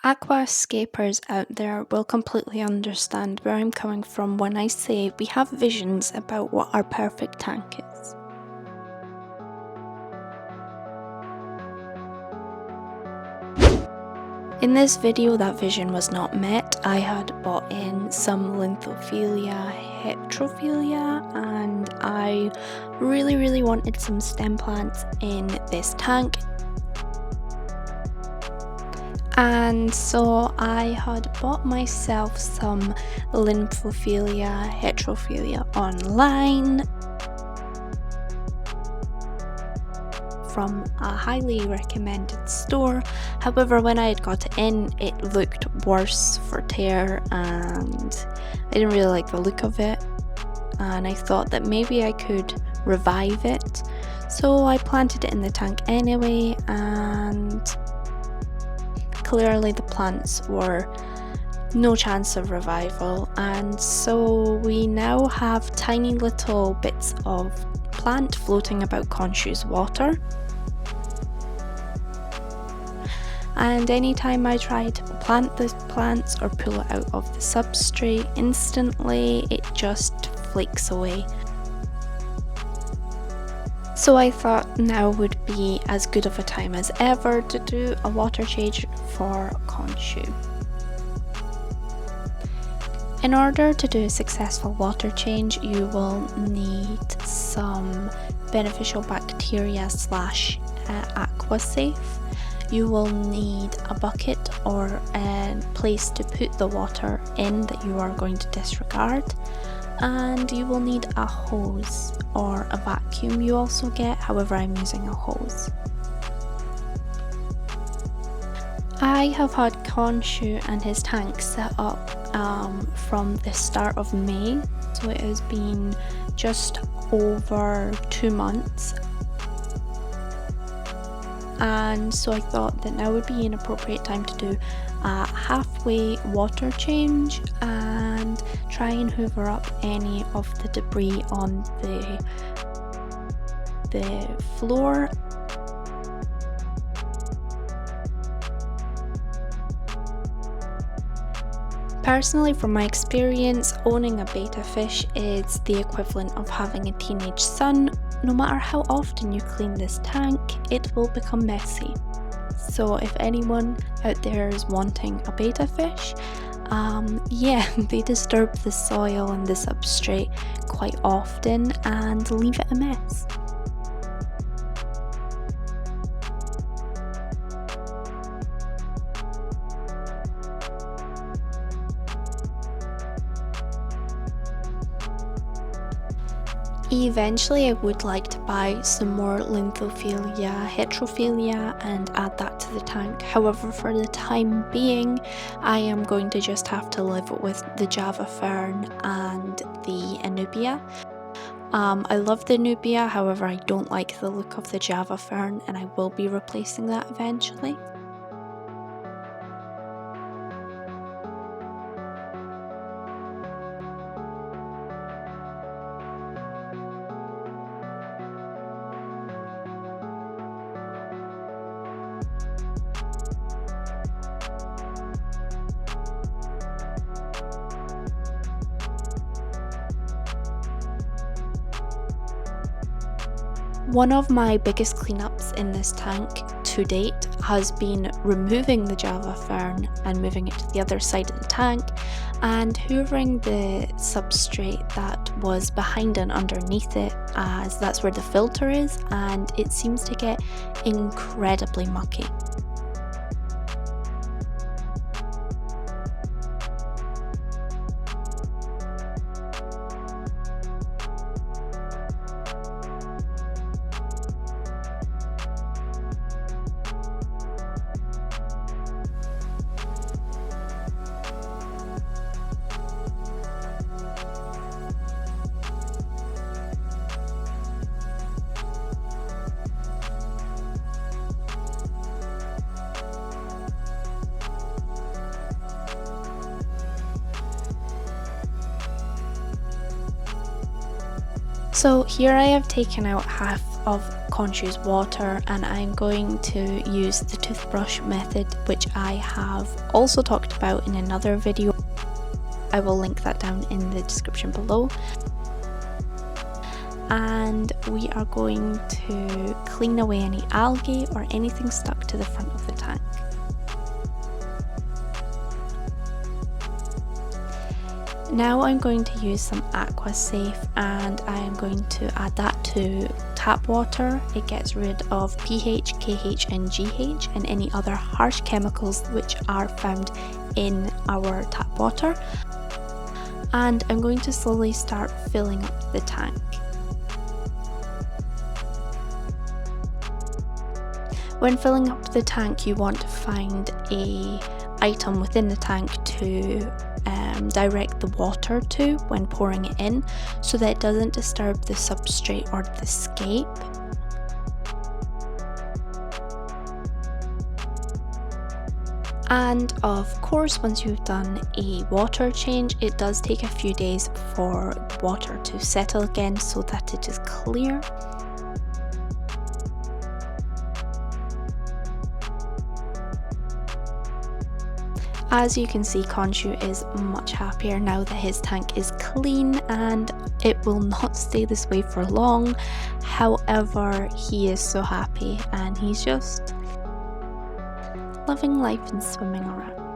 Aquascapers out there will completely understand where I'm coming from when I say we have visions about what our perfect tank is. In this video, that vision was not met. I had bought in some Limnophilia Hetrophilia and I really wanted some stem plants in this tank. And so I had bought myself some Limnophilia Hetrophilia online from a highly recommended store. However, when I had got it in, it looked worse for tear and I didn't really like the look of it, and I thought that maybe I could revive it. So I planted it in the tank anyway, and clearly the plants were no chance of revival, and so we now have tiny little bits of plant floating about Khonshu's water. And anytime I try to plant the plants or pull it out of the substrate, instantly it just flakes away. So I thought now would be as good of a time as ever to do a water change for Khonshu. In order to do a successful water change, you will need some beneficial bacteria / aquasafe. You will need a bucket or a place to put the water in that you are going to disregard, and you will need a hose or a vacuum you also get, however I'm using a hose. I have had Khonshu and his tank set up from the start of May, so it has been just over 2 months. And so I thought that now would be an appropriate time to do a halfway water change and try and hoover up any of the debris on the floor. Personally, from my experience, owning a betta fish is the equivalent of having a teenage son. No matter how often you clean this tank, it will become messy. So if anyone out there is wanting a betta fish, they disturb the soil and the substrate quite often and leave it a mess. Eventually I would like to buy some more Limnophilia Hetrophilia and add that to the tank. However, for the time being, I am going to just have to live with the Java fern and the Anubia. I love the Anubia, however I don't like the look of the Java fern, and I will be replacing that eventually. One of my biggest cleanups in this tank to date has been removing the Java fern and moving it to the other side of the tank and hoovering the substrate that was behind and underneath it, as that's where the filter is, and it seems to get incredibly mucky. So here I have taken out half of Khonshu's water, and I'm going to use the toothbrush method, which I have also talked about in another video. I will link that down in the description below. And we are going to clean away any algae or anything stuck to the front of the tank. Now I'm going to use some Aqua Safe, and I am going to add that to tap water. It gets rid of pH, KH and GH and any other harsh chemicals which are found in our tap water. And I'm going to slowly start filling up the tank. When filling up the tank, you want to find an item within the tank to direct the water to when pouring it in, so that it doesn't disturb the substrate or the scape. And of course, once you've done a water change, it does take a few days for the water to settle again so that it is clear. As you can see, Khonshu is much happier now that his tank is clean, and it will not stay this way for long. However, he is so happy and he's just loving life and swimming around.